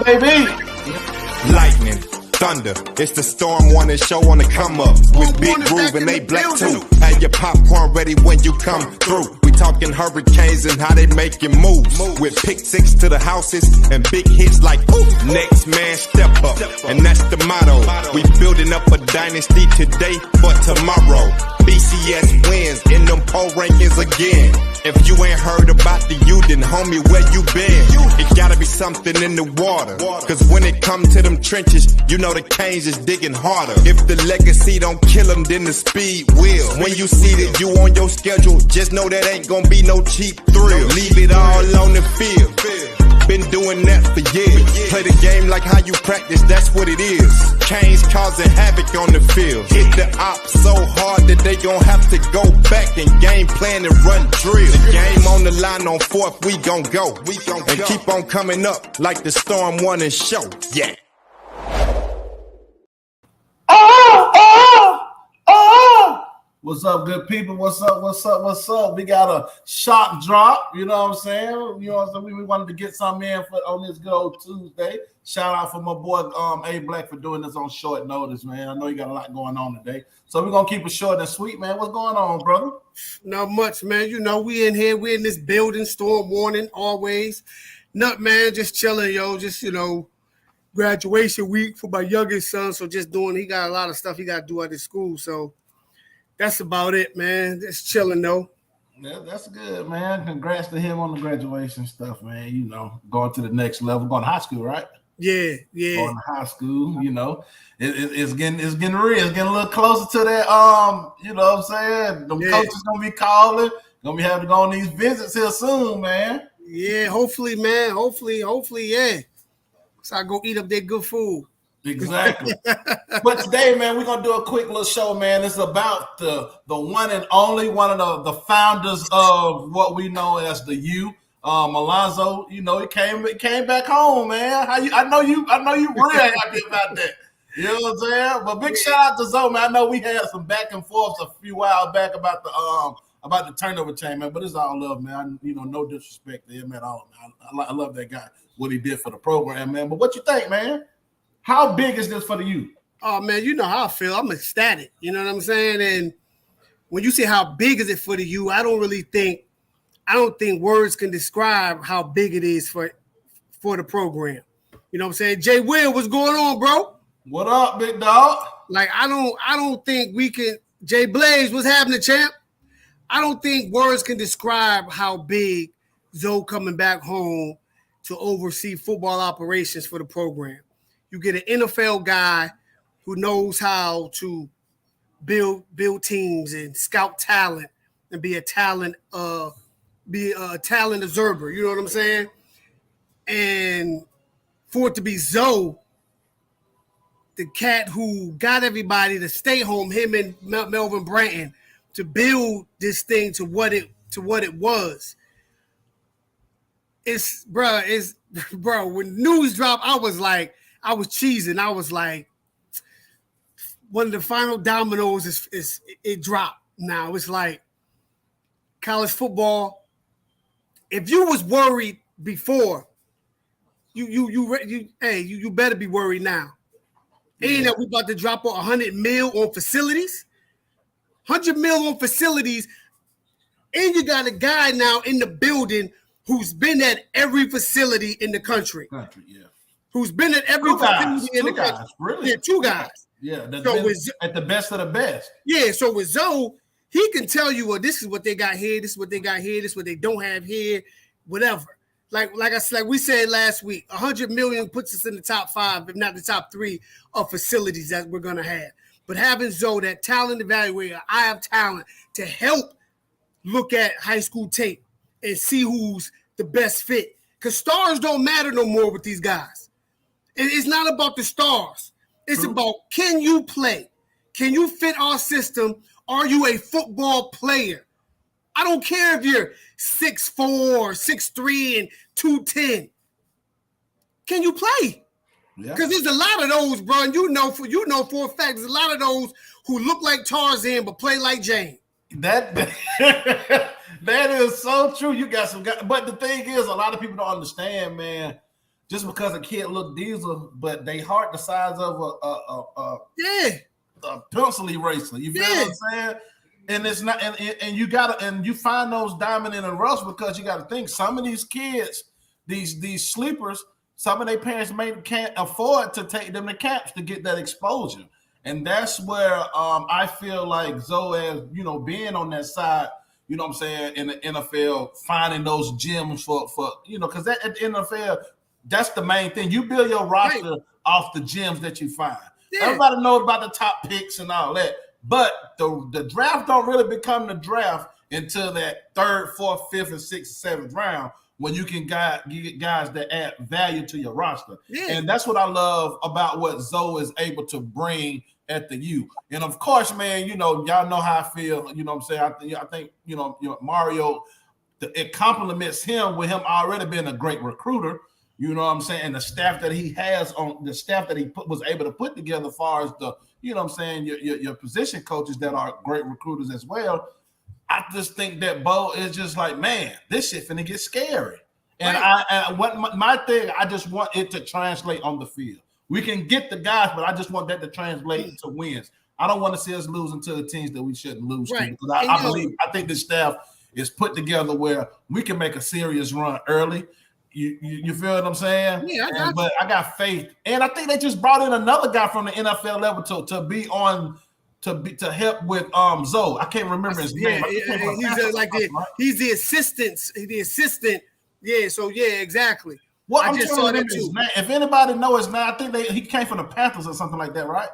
baby. Lightning, thunder, it's the StormWarning show on the come up. With Big Groove and they black too. Have your popcorn ready when you come through. We talking hurricanes and how they making moves. With pick six to the houses and big hits like ooh. Next man step up, and that's the motto. We building up a dynasty today for tomorrow. BCS wins in them poll rankings again. If you ain't heard about the U, then homie, where you been? It gotta be something in the water. Cause when it come to them trenches, you know the Canes is digging harder. If the legacy don't kill them, then the speed will. When you see that you on your schedule, just know that ain't gonna be no cheap thrill. Leave it all on the field. Been doing that for years. Play the game like how you practice, that's what it is. Canes causing havoc on the field. Hit the op so hard that they gon' have to go back and game plan and run drill. The game on the line on fourth, we gon' go. And keep on coming up like the StormWarning show. Yeah. What's up, good people? What's up? We got a shock drop. You know what I'm saying? You know what I'm saying? We wanted to get something in on this good old Tuesday. Shout out for my boy A Black for doing this on short notice, man. I know you got a lot going on today. So we're gonna keep it short and sweet, man. What's going on, brother? Not much, man. You know, we in here, we in this building, StormWarning always. Nut, man, just chilling, yo. Just, you know, graduation week for my youngest son. So just doing, he got a lot of stuff he got to do at his school. So that's about it, man. Just chilling, though. Yeah, that's good, man. Congrats to him on the graduation stuff, man. You know, going to the next level, going to high school, right? Yeah. Going to high school, you know, it's getting real. It's getting a little closer to that. You know what I'm saying? The coaches gonna be calling, gonna be having to go on these visits here soon, man. Yeah, hopefully, man. Hopefully, yeah. So I go eat up their good food. Exactly. But today, man, we're gonna do a quick little show, man. It's about the one and only one of the founders of what we know as the U. Alonzo, you know, he came back home, man. I know you real happy about that. You know what I'm saying? But big shout out to Zoe, man. I know we had some back and forth a few while back about the turnover chain, man. But it's all love, man. No disrespect to him at all, man. I love that guy, what he did for the program, man. But what you think, man? How big is this for the youth? Oh, man, you know how I feel. I'm ecstatic. You know what I'm saying? And when you say how big is it for the youth, I don't think words can describe how big it is for the program. You know what I'm saying? Jay Will, what's going on, bro? What up, big dog? Like, I don't think we can. Jay Blaze, what's happening, champ? I don't think words can describe how big Zoe coming back home to oversee football operations for the program. You get an NFL guy who knows how to build teams and scout talent and be a talent observer. You know what I'm saying? And for it to be Zoe, the cat who got everybody to stay home, him and Melvin Branton, to build this thing to what it was. Bro, when news dropped, I was cheesing. I was like, one of the final dominoes is it dropped. Now it's like college football. If you was worried before, you better be worried now. Ain't that we about to drop $100 million on facilities? $100 million on facilities, and you got a guy now in the building who's been at every facility in the country. Who's been at every facility in the country. Really? Yeah, two guys. Yeah, that's at the best of the best. Yeah, so with Zoe, he can tell you, well, this is what they got here, this is what they got here, this is what they don't have here, whatever. Like we said last week, $100 million puts us in the top 5, if not the top 3 of facilities that we're gonna have. But having Zoe, that talent evaluator, I have talent to help look at high school tape and see who's the best fit. Because stars don't matter no more with these guys. And it's not about the stars. It's about, can you play? Can you fit our system? Are you a football player? I don't care if you're 6'4", 6'3", and 210. Can you play? Because there's a lot of those, bro. And you know for a fact, there's a lot of those who look like Tarzan but play like Jane. That is so true. You got some guys, but the thing is, a lot of people don't understand, man. just because a kid look diesel, but they heart the size of a pencil eraser. You feel what I'm saying? And it's not, and you gotta, and you find those diamond in the rough because you got to think some of these kids, these sleepers, some of their parents can't afford to take them to camps to get that exposure, and that's where I feel like Zoe, as being on that side, you know what I'm saying, in the NFL, finding those gems for because at the NFL, that's the main thing. You build your roster off the gems that you find. Yeah. Everybody knows about the top picks and all that. But the draft don't really become the draft until that 3rd, 4th, 5th, and 6th, 7th round when you can get guys that add value to your roster. Yeah. And that's what I love about what Zoe is able to bring at the U. And of course, man, y'all know how I feel. You know what I'm saying? I think Mario, it complements him with him already being a great recruiter. You know what I'm saying? And the staff that he has was able to put together as far as the, you know what I'm saying, your position coaches that are great recruiters as well. I just think that Bo is just like, man, this shit finna get scary. And my thing, I just want it to translate on the field. We can get the guys, but I just want that to translate to wins. I don't want to see us losing to the teams that we shouldn't lose to. Because I think the staff is put together where we can make a serious run early. You feel what I'm saying? Yeah, but I got faith, and I think they just brought in another guy from the NFL level to be on to help with Zoe. I can't remember his name. He's the assistant. Yeah. So exactly. Well, I'm just saw that too. If anybody knows his name, I think he came from the Panthers or something like that, right?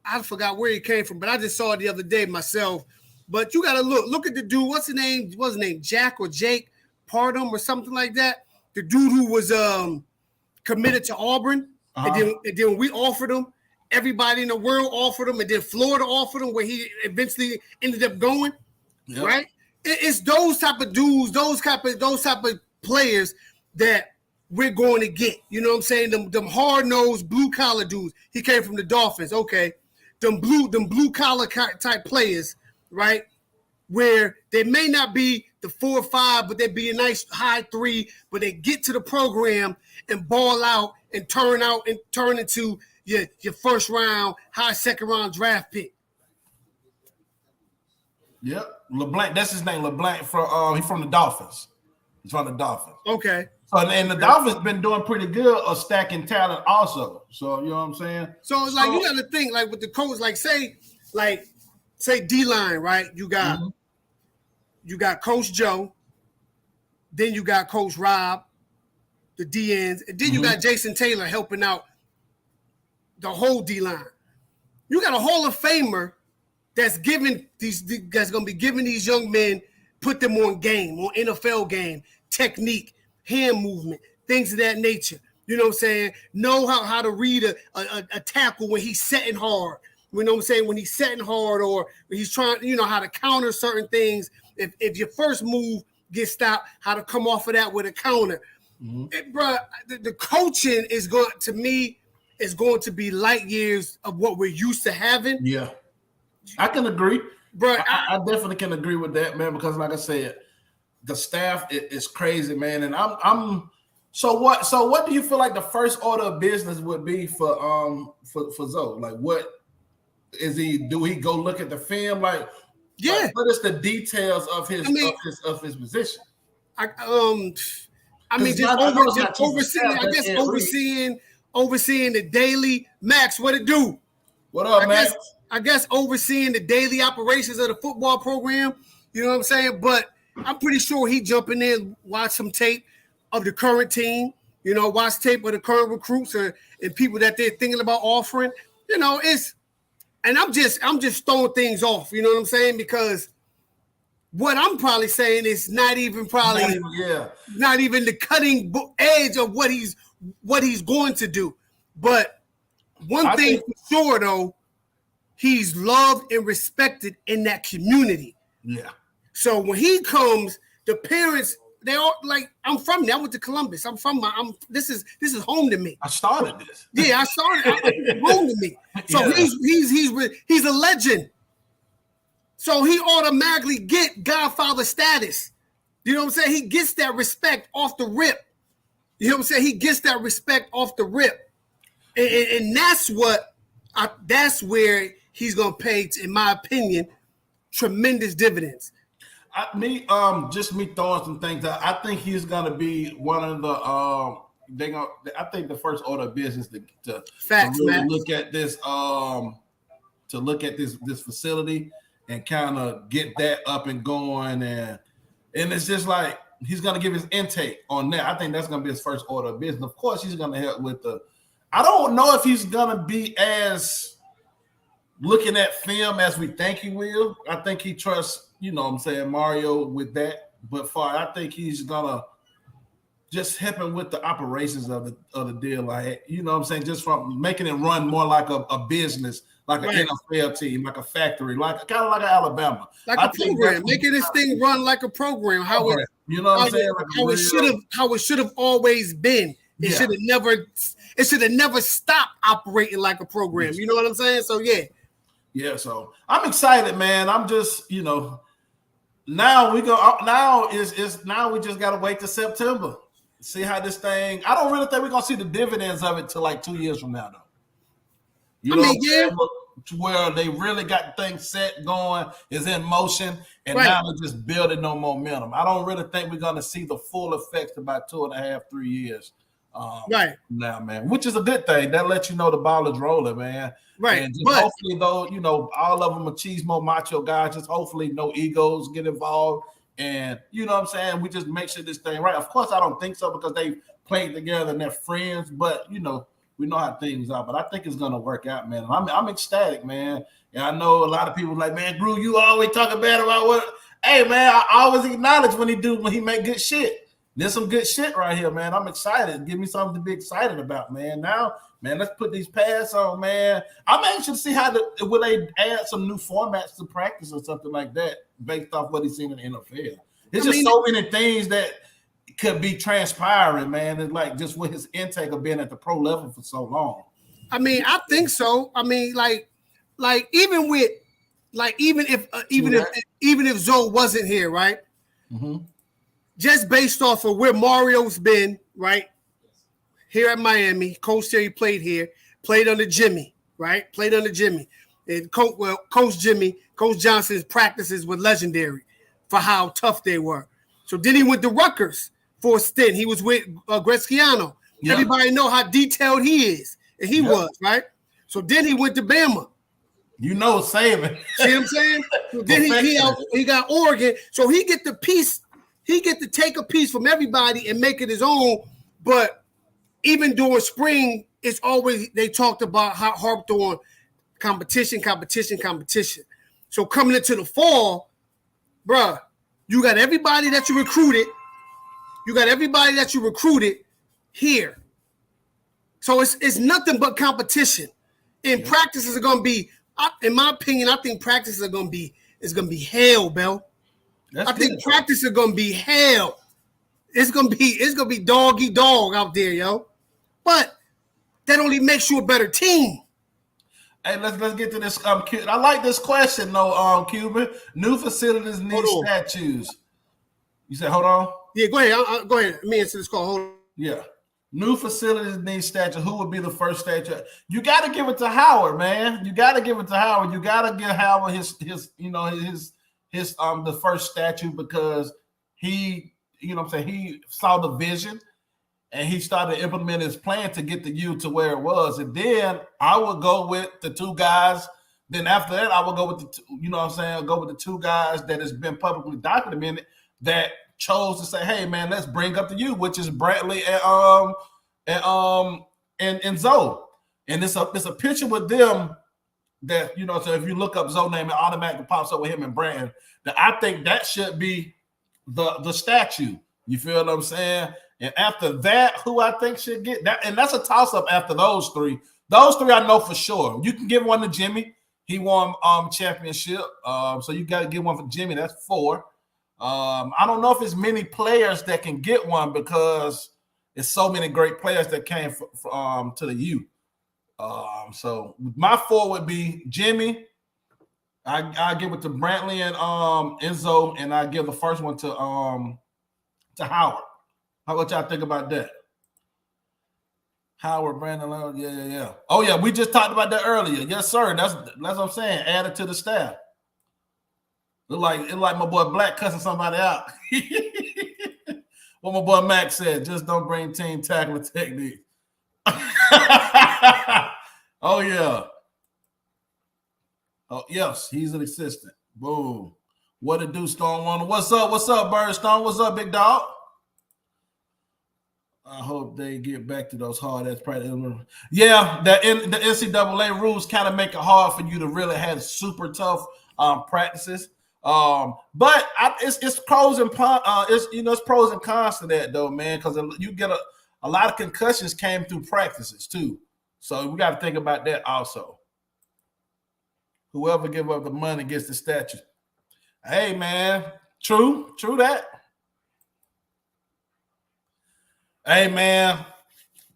I forgot where he came from, but I just saw it the other day myself. But you got to look at the dude. What's his name? What's his name? Jack or Jake Parham or something like that. The dude who was committed to Auburn, and then we offered him. Everybody in the world offered him, and then Florida offered him, where he eventually ended up going. Yep. Right? It's those type of dudes, those type of players that we're going to get. You know what I'm saying? Them hard-nosed, blue-collar dudes. He came from the Dolphins. Okay. Them blue-collar type players, right? Where they may not be the 4 or 5, but they'd be a nice high 3, but they get to the program and ball out and turn into your first round, high second round draft pick. Yep. LeBlanc, that's his name. LeBlanc he's from the Dolphins. He's from the Dolphins. Okay. So and the Dolphins been doing pretty good of stacking talent also. So you know what I'm saying? So it's like you got to think like with the coach, say D-line, right? You got Coach Joe, then you got Coach Rob, the DNs, and then you got Jason Taylor helping out the whole D-line. You got a Hall of Famer that's going to be giving these young men, put them on NFL game, technique, hand movement, things of that nature. You know what I'm saying? Know how to read a tackle when he's setting hard. You know what I'm saying? When he's setting hard or when he's trying, how to counter certain things. If your first move gets stopped, how to come off of that with a counter. Bro, the coaching is going to be light years of what we're used to having. Yeah, I can agree. Bro, I definitely can agree with that, man, because like I said, the staff is crazy, man. And I'm so what do you feel like the first order of business would be for Zoe? Like what is do he go look at the film? Like what is the details of his position? Overseeing the daily. Max, what it do? What up, Max? I guess overseeing the daily operations of the football program. You know what I'm saying? But I'm pretty sure he jumping in, watch some tape of the current team. Watch tape of the current recruits and people that they're thinking about offering. And I'm just throwing things off. You know what I'm saying? Because what I'm probably saying is not even the cutting edge of what he's going to do. But one thing for sure, though, he's loved and respected in that community. Yeah. So when he comes, the parents, they all like, I'm from there. I went to Columbus. This is home to me. I started this. Yeah, I started. It's home to me. So he's a legend. So he automatically get Godfather status. You know what I'm saying? He gets that respect off the rip. You know what I'm saying? He gets that respect off the rip, and that's that's where he's gonna pay, in my opinion, tremendous dividends. Just me throwing some things out. I think he's gonna be one of the I think the first order of business to really look at this this facility and kind of get that up and going, and it's just like he's gonna give his intake on that. I think that's gonna be his first order of business. Of course, he's gonna help with I don't know if he's gonna be as looking at film as we think he will. I think he trusts, you know what I'm saying, Mario with that. But I think he's gonna just help him with the operations of the deal. Like, you know what I'm saying, just from making it run more like a business, like an NFL team, like a factory, like kind of like an Alabama. Like a program, making this thing run like a program. You know what I'm saying? Like how it should have always been. It should have never stopped operating like a program. You know what I'm saying? So yeah, so I'm excited, man. I'm just, now we just gotta wait till September. See how this thing. I don't really think we're gonna see the dividends of it till like 2 years from now, though. You know, where they really got things set going, is in motion, and now they're just building no momentum. I don't really think we're gonna see the full effects about 2.5, 3 years. Now, man, which is a good thing. That lets you know the ball is rolling, man. Right. And just hopefully, though, all of them are machismo, macho guys. Just hopefully no egos get involved. And you know what I'm saying? We just make sure this thing right. Of course, I don't think so because they played together and they're friends. But, we know how things are. But I think it's going to work out, man. I'm ecstatic, man. And I know a lot of people like, man, Drew, you always talking bad about what? Hey, man, I always acknowledge when he make good shit. There's some good shit right here, man. I'm excited. Give me something to be excited about, man. Now, man, let's put these pads on, man. I'm anxious to see will they add some new formats to practice or something like that based off what he's seen in the NFL. There's just so many things that could be transpiring, man. It's like just with his intake of being at the pro level for so long. I mean, I think so. I mean, even if Zoe wasn't here, right? Mm-hmm. Just based off of where Mario's been, right? Here at Miami, Coach Terry played here, played under Jimmy, right? Played under Jimmy. And Coach Johnson's practices were legendary for how tough they were. So then he went to Rutgers for a stint. He was with Gretzkiano. Yep. Everybody know how detailed he is. And he was, right? So then he went to Bama. Saving. See what I'm saying? So then he got Oregon. So he get the piece. He get to take a piece from everybody and make it his own. But even during spring, it's always they talked about how harped on competition. So coming into the fall, bruh, you got everybody that you recruited. Here. So it's nothing but competition. And practices are gonna be, in my opinion, I think practices are gonna be hell, Bell. I think practice is gonna be hell. It's gonna be dog eat dog out there, yo. But that only makes you a better team. Hey, let's get to this. I like this question though, Cuban. New facilities need statues. You said, hold on. Yeah, go ahead. Go ahead. Let me answer this call. Hold on. Yeah. New facilities need statues. Who would be the first statue? You got to give it to Howard, man. You got to give it to Howard. You got to give Howard his the first statue because he saw the vision and he started implementing his plan to get the U to where it was. And then I would go with the two guys. Then after that, I would go with go with the two guys that has been publicly documented that chose to say, hey man, let's bring up the U, which is Brantley and Zoe. And it's a picture with them that, so if you look up Zoe name, it automatically pops up with him and Brandon. That I think that should be the statue. You feel what I'm saying? And after that, who I think should get that, and that's a toss-up after those three. Those three I know for sure. You can give one to Jimmy. He won championship. So you got to give one for Jimmy. That's 4. I don't know if it's many players that can get one because it's so many great players that came to the U. So my 4 would be Jimmy. I give it to Brantley and Enzo, and I give the first one to Howard. How about y'all think about that? Howard Brandon. Yeah. Oh yeah, we just talked about that earlier. Yes, sir. That's what I'm saying. Added to the staff. It like my boy Black cussing somebody out. What my boy Max said, just don't bring team tackling technique. Oh yeah. Oh yes, he's an assistant. Boom. What it do, StormWarning? What's up? What's up, Birdstone? What's up, big dog? I hope they get back to those hard ass practice. Yeah, the NCAA rules kind of make it hard for you to really have super tough practices. But it's pros and it's pros and cons to that though, man, because you get a lot of concussions came through practices too. So we got to think about that also. Whoever give up the money gets the statue. Hey man, true that. Hey man,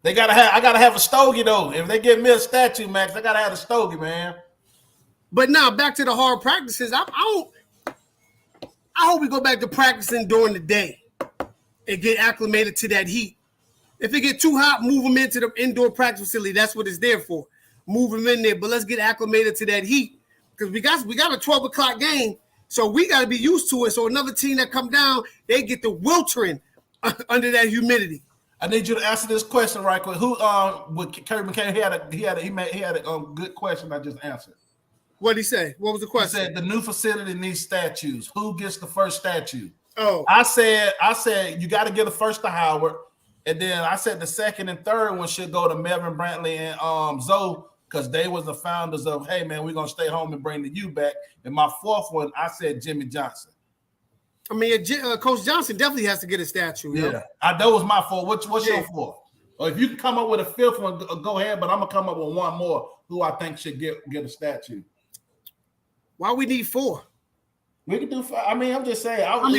I gotta have a stogie though. If they give me a statue, Max, I gotta have a stogie, man. But now back to the hard practices. I hope we go back to practicing during the day and get acclimated to that heat. If it get too hot, move them into the indoor practice facility. That's what it's there for. Move them in there, but let's get acclimated to that heat because we got a 12 o'clock game, so we got to be used to it. So another team that come down, they get the weltering under that humidity. I need you to answer this question right quick. Who with Kerry McCain? He had a good question I just answered. What did he say? What was the question? He said the new facility needs statues. Who gets the first statue? Oh, I said you got to get the first to Howard, and then I said the second and third one should go to Melvin Brantley and Zoe because they was the founders of. Hey man, we're gonna stay home and bring the U back. And my fourth one, I said Jimmy Johnson. I mean, Coach Johnson definitely has to get a statue. Yeah, that was my fourth. What's your fourth? Or if you can come up with a fifth one, go ahead. But I'm gonna come up with one more who I think should get a statue. Why we need four? We can do five. I mean, I'm just saying. I'm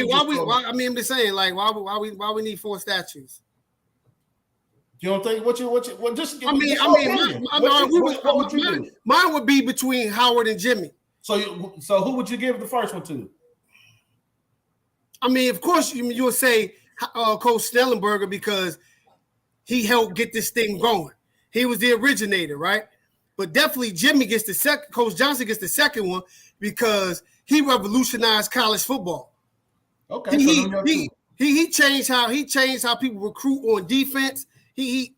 just saying, like, why we need four statues? You don't think Mine would be between Howard and Jimmy. So who would you give the first one to? I mean, of course, you would say Coach Snellenberger because he helped get this thing going. He was the originator, right? But definitely Jimmy gets the second. Coach Johnson gets the second one because he revolutionized college football. Okay, he changed how people recruit on defense. He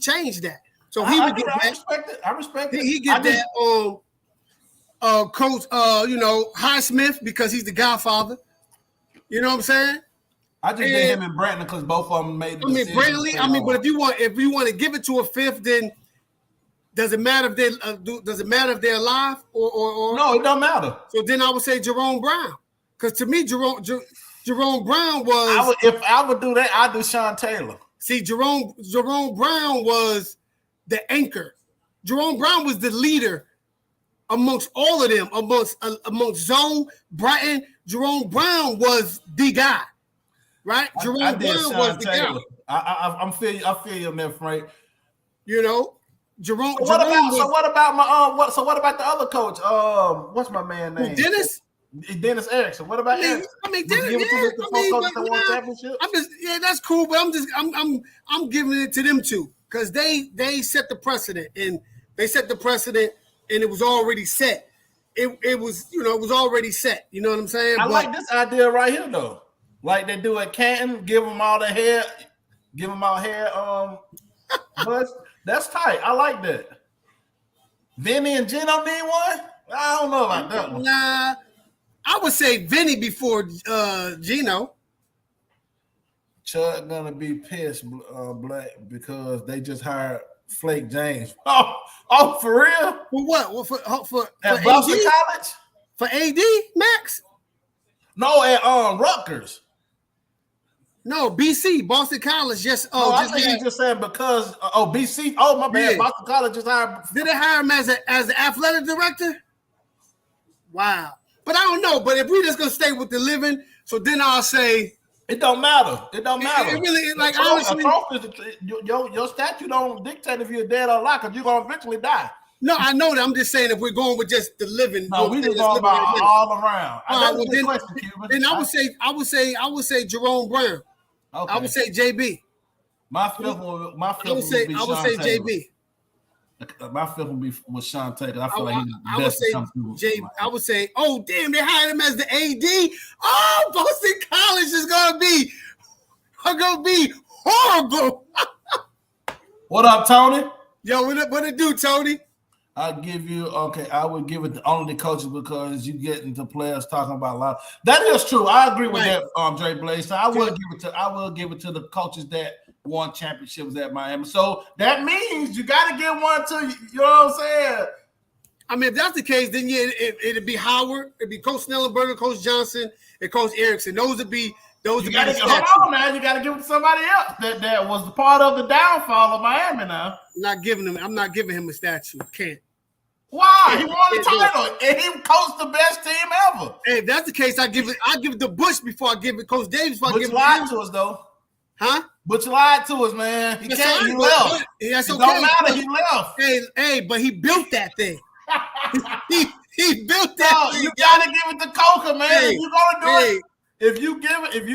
changed that. So he would get that. I respect it. He get that Coach Highsmith because he's the Godfather. You know what I'm saying? I just did him and Brandon because both of them made the decision. Brantley. But if you want to give it to a fifth, then does it matter if they're alive or no? It don't matter. So then I would say Jerome Brown because to me Jerome Brown was. If I would do that, I'd do Sean Taylor. See, Jerome Brown was the anchor. Jerome Brown was the leader amongst all of them, amongst Zoe, Bratton. Jerome Brown was the guy, right? Jerome Brown was the guy. I feel you on that, Frank. You know, Jerome. So what about the other coach? What's my man name? Dennis Erickson. What about Erickson? I mean, Dennis. That's cool, but I'm giving it to them too because they set the precedent and it was already set. It was already set. You know what I'm saying? Like this idea right here though. Like they do at Canton, give them all hair. But that's tight. I like that. Vinny and Gino need one? I don't know about that one. Nah, I would say Vinny before Gino. Chud gonna be pissed, Black, because they just hired Flake James. Oh, for real? For what? For at Boston College? For AD, Max? No, at Rutgers. No, BC, Boston College. I think he just said because BC. Oh, my bad. Yeah. Boston College just hired. Did they hire him as the athletic director? Wow. But I don't know. But if we're just gonna stay with the living, so then I'll say it don't matter. It don't matter. It really, like honestly, your statue don't dictate if you're dead or alive because you're gonna eventually die. No, I know that. I'm just saying if we're going with just the living. No, we just going about all around. Then I would say Jerome Brown. Okay. I would say JB. My fifth one I would say JB. My fifth one was Sean Taylor. I feel like he's the I would best to say come through. I would say, oh damn, they hired him as the AD. Oh, Boston College is gonna be horrible. What up, Tony? Yo, what it do, Tony? I would give it to only the coaches because you get into players talking about a lot. That is true. I agree with that, Dre Blaze. So I will give it to the coaches that won championships at Miami. So that means you got to give one to you know what I'm saying? I mean, if that's the case, then yeah, it'd be Howard, it'd be Coach Snellenberger, Coach Johnson, and Coach Erickson. Those would be. You got to hold on, man. You got to give it to somebody else that was part of the downfall of Miami. Now, I'm not giving him a statue. Can't. Why? He won the title and he coached the best team ever. Hey, if that's the case, I give it to Bush before I give it Coach Davis. Butch lied to us though. Huh? Butch lied to us, man. He can't. He left. That's okay. It don't matter. He left. Hey, but he built that thing. he built that thing. You gotta give it to Coker, man. Hey, if you gonna do it. If you're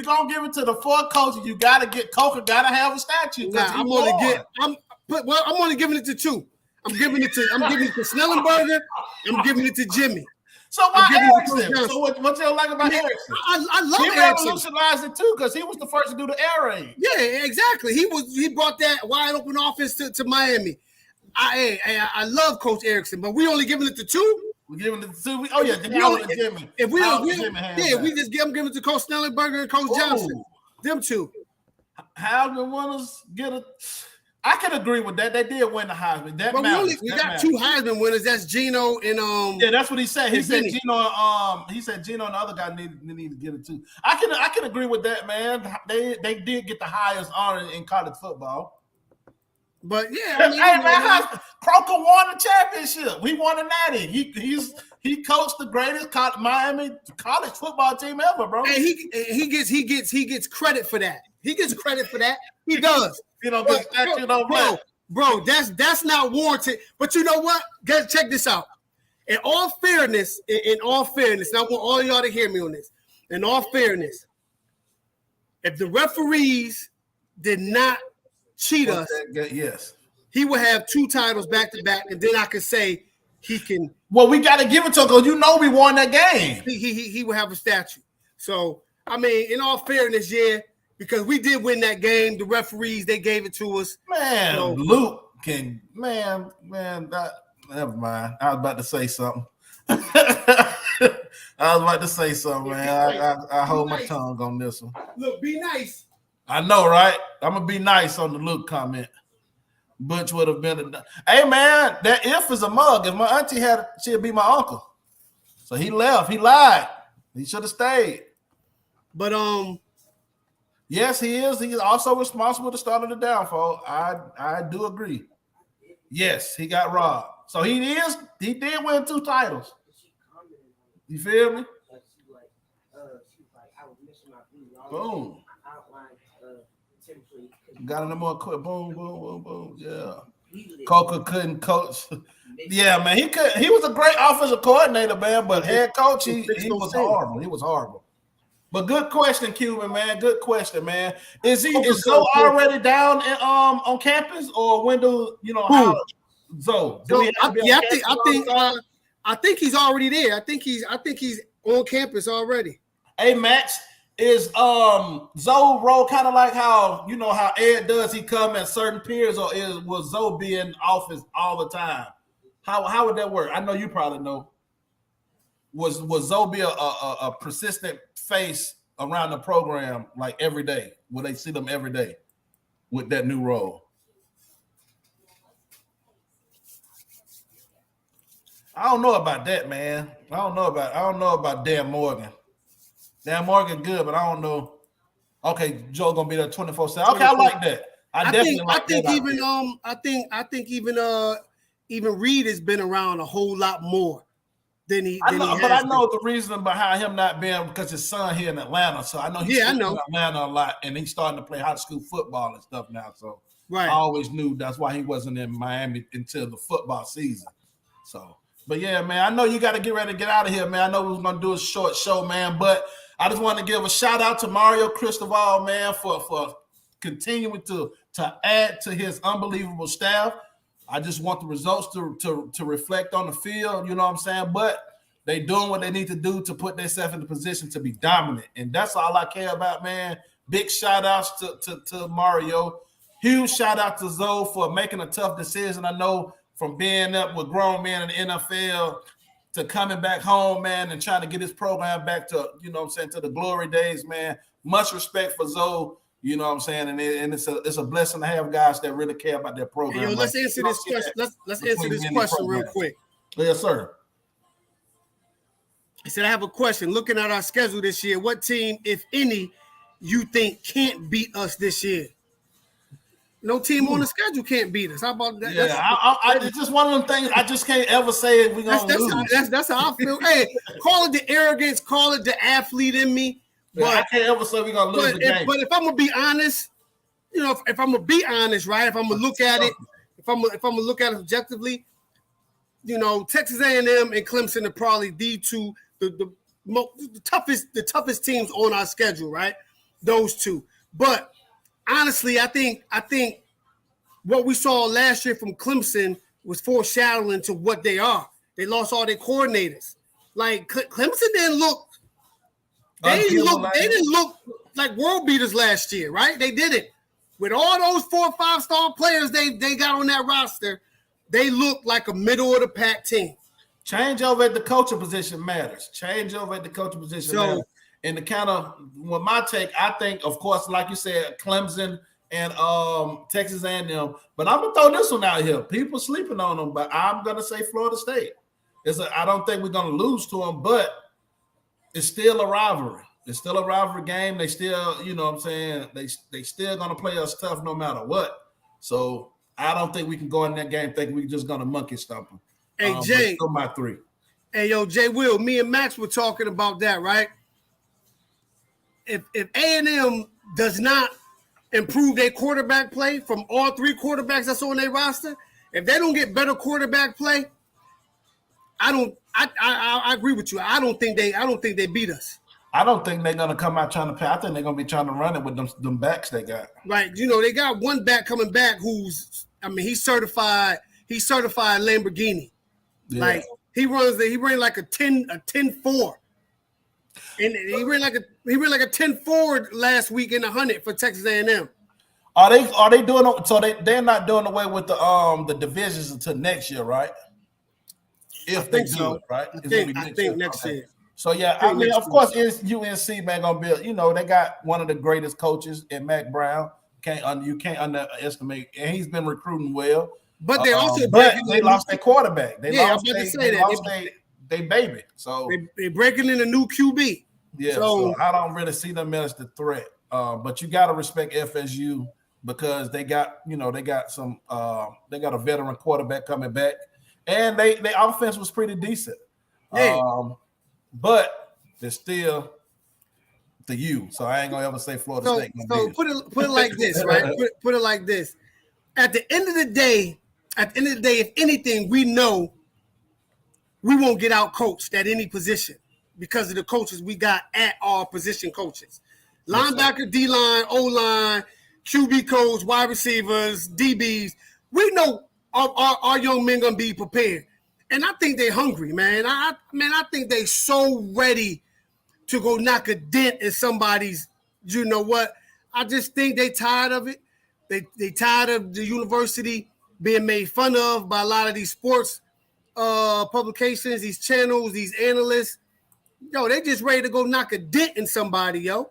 gonna give it to the four coaches, you gotta get Coker. Gotta have a statue. I'm only giving it to two. I'm giving it to Snellenberger. I'm giving it to Jimmy. So why Erickson? So what you don't like about Erickson? I love Erickson. He revolutionized it too because he was the first to do the air raid. Yeah, exactly. He brought that wide open offense to Miami. I love Coach Erickson, but we only giving it to two. We're giving it to two. Jimmy. I'm giving it to Coach Snellenberger and Coach Johnson. Them two. How the winners get a? I can agree with that. They did win the Heisman. We got two Heisman winners. That's Gino and Yeah, that's what he said. He said Gino. He said Gino and the other guy need to get it too. I can agree with that, man. They did get the highest honor in college football. But yeah, Croker won the championship. He won a natty. He coached the greatest Miami college football team ever, bro. And he gets credit for that. He gets credit for that. He does. Bro, that's not warranted. But you know what? Guys, check this out. In all fairness, and I want all y'all to hear me on this. In all fairness, if the referees did not cheat us, yes, he would have two titles back to back, and then I could say he can. Well, we got to give it to him because we won that game. He would have a statue. So I mean, in all fairness, yeah. Because we did win that game, the referees they gave it to us. Man, Luke can never mind. I was about to say something. Man. I hold my tongue on this one. Look, be nice. I know, right? I'm gonna be nice on the Luke comment. Butch would have been hey man, that if is a mug. If my auntie she'd be my uncle. So he left. He lied. He should have stayed. But yes, he is. He's also responsible to start of the downfall. I do agree. Yes, he got robbed. So he did win two titles. You feel me? Boom. Got him more quick. Boom, boom, boom, boom. Yeah. Coker couldn't coach. Yeah, man. He was a great offensive coordinator, man, but head coach, he was horrible. He was horrible. But good question, Cuban, man. Good question, man. Is Zoe already down on campus, or when do how Zoe? I think he's already there. I think he's on campus already. Hey, Max, is Zoe role kind of like how how Ed does? He come at certain periods, or will Zoe be in office all the time? How would that work? I know you probably know. Was Zoe be a persistent face around the program like every day? Will they see them every day with that new role? I don't know about that, man. I don't know about Dan Morgan. Dan Morgan good, but I don't know. Okay, Joe gonna be there 24/7. Okay, I like that. I think even Reed has been around a whole lot more. I know the reason behind him not being because his son here in Atlanta. So I know he's in Atlanta a lot, and he's starting to play high school football and stuff now. So I always knew that's why he wasn't in Miami until the football season. So, but yeah, man, I know you got to get ready to get out of here, man. I know we was gonna do a short show, man, but I just want to give a shout out to Mario Cristobal, man, for continuing to add to his unbelievable staff. I just want the results to reflect on the field, you know what I'm saying? But they doing what they need to do to put themselves in the position to be dominant. And that's all I care about, man. Big shout outs to Mario. Huge shout out to Zoe for making a tough decision. I know from being up with grown men in the NFL to coming back home, man, and trying to get his program back to, you know what I'm saying, to the glory days, man. Much respect for Zoe, you know what I'm saying? And it's a blessing to have guys that really care about their program. Hey, yo, let's answer this question. Let's answer this question real quick. Yes, sir. I said, I have a question. Looking at our schedule this year, what team, if any, you think can't beat us this year? No team on the schedule can't beat us. How about that? Yeah, it's just one of them things. I just can't ever say we're going to lose. That's how I feel. Hey, call it the arrogance, call it the athlete in me. But I can't ever say we're going to lose the game. But if I'm going to be honest, you know, if I'm going to be honest, right, if I'm going to look at it, if I'm going to look at it objectively, you know, Texas A&M and Clemson are probably the two the toughest teams on our schedule, right? Those two. But honestly, I think what we saw last year from Clemson was foreshadowing to what they are. They lost all their coordinators. Like Clemson didn't look. They didn't look like world beaters last year, right? They didn't. With all those 4 or 5 star players they got on that roster, they look like a middle of the pack team. Change over at the coaching position matters. Change over at the coaching position matters. And the kind of, with my take, I think, of course, like you said, Clemson and Texas A&M. But I'm gonna throw this one out here. People sleeping on them, but I'm gonna say Florida State. I don't think we're gonna lose to them, but it's still a rivalry. It's still a rivalry game. They still, you know what I'm saying, they still gonna play us tough no matter what. So I don't think we can go in that game thinking we're just gonna monkey stomp them. Hey, Jay. Still my 3. Hey, yo, Jay Will, me and Max were talking about that, right? If A&M does not improve their quarterback play from all 3 quarterbacks that's on their roster, if they don't get better quarterback play, I agree with you. I don't think they beat us. I don't think they're gonna come out trying to play. I think they're gonna be trying to run it with them backs they got. Right. You know, they got one back coming back who's, I mean, he's certified Lamborghini. Yeah. Like he ran like a 10-4. And he ran like a 10-4 last week in the 100 for Texas A&M. Are they doing so? They're not doing away with the divisions until next year, right? If they do it, right? I think next year. So yeah, I mean, of course, it's UNC, man, gonna be. You know, they got one of the greatest coaches in Mac Brown. You can't underestimate, and he's been recruiting well. But they also they lost their quarterback. They lost their baby. So they're breaking in a new QB. Yeah, so I don't really see them as the threat. But you got to respect FSU because they got some they got a veteran quarterback coming back, and their offense was pretty decent. Yeah. But they're still the U. So I ain't gonna ever say Florida State. So put it like this, right? Put it like this. At the end of the day, if anything, we know we won't get out coached at any position because of the coaches we got at our position coaches. Linebacker, D-line, O-line, QB coach, wide receivers, DBs. We know our young men gonna be prepared. And I think they're hungry, man. I think they so ready to go knock a dent in somebody's, you know what? I just think they tired of it. They tired of the university being made fun of by a lot of these sports publications, these channels, these analysts. Yo, they just ready to go knock a dent in somebody, yo.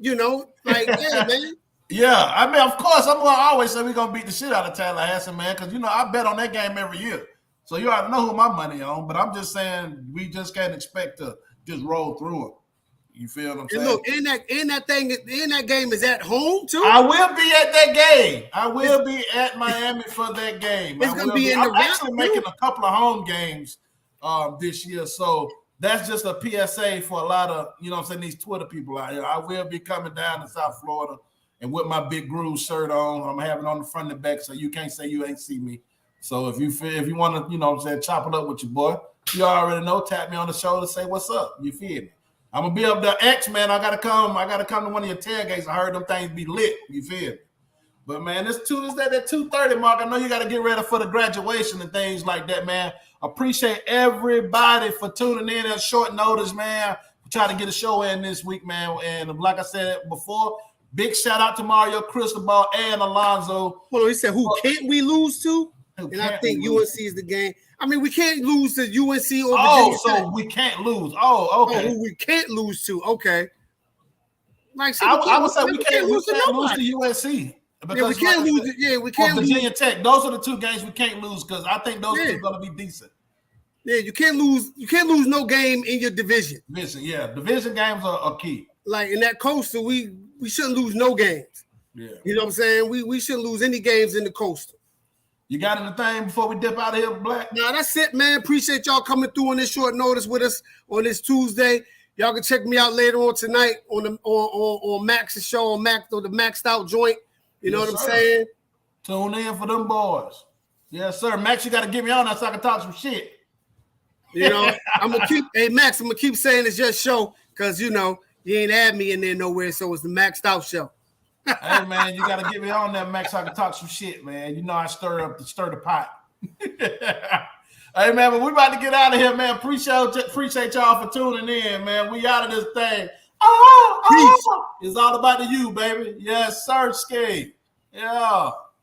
You know, like, yeah, man. Yeah, I mean, of course, I'm going to always say we're going to beat the shit out of Tallahassee, man, because, you know, I bet on that game every year. So you already know who my money on, but I'm just saying we just can't expect to just roll through them. You feel what I'm saying? And look, that game is at home too. I will be at that game. I will be at Miami for that game. It's gonna be in I'm actually making a couple of home games this year, so that's just a PSA for a lot of, you know what I'm saying, these Twitter people out here. I will be coming down to South Florida and with my Big Groove shirt on. I'm having it on the front and the back, so you can't say you ain't see me. So if you want to, you know what I'm saying, chop it up with your boy, you already know, tap me on the shoulder, say what's up. You feel me? I'm gonna be up there. X, man. I gotta come to one of your tailgates. I heard them things be lit. You feel me? But man, it's Tuesday at 2:30 mark. I know you got to get ready for the graduation and things like that, man. Appreciate everybody for tuning in at short notice, man. We try to get a show in this week, man. And like I said before, big shout out to Mario Cristobal and Alonzo. Hold on, he said, "Who can't we lose to?" And I think UNC is the game. I mean, we can't lose to UNC or Virginia. So we can't lose. Oh, okay. Who we can't lose to? Okay. Like I would say we can't lose to USC. Yeah, we can't lose. Yeah, we can't lose. Virginia Tech. Those are the two games we can't lose because I think those two are going to be decent. Yeah, you can't lose. You can't lose no game in your division. Division games are key. Like in that Coastal, we shouldn't lose no games. Yeah, you know what I'm saying. We shouldn't lose any games in the Coastal. You got anything before we dip out of here, Black? No, that's it, man. Appreciate y'all coming through on this short notice with us on this Tuesday. Y'all can check me out later on tonight on Max's show on Max or the Maxed Out Joint. You know what I'm saying? Tune in for them boys. Yes, sir. Max, you got to get me on that so I can talk some shit. You know, I'm gonna keep saying it's your show because you know you ain't had me in there nowhere, so it's the Maxed Out show. Hey man, you got to get me on that, Max, so I can talk some shit, man. You know I stir the pot. Hey man, but we about to get out of here, man. Appreciate y'all for tuning in, man. We out of this thing. It's all about the you, baby. Yes, sir, Skate. Yeah.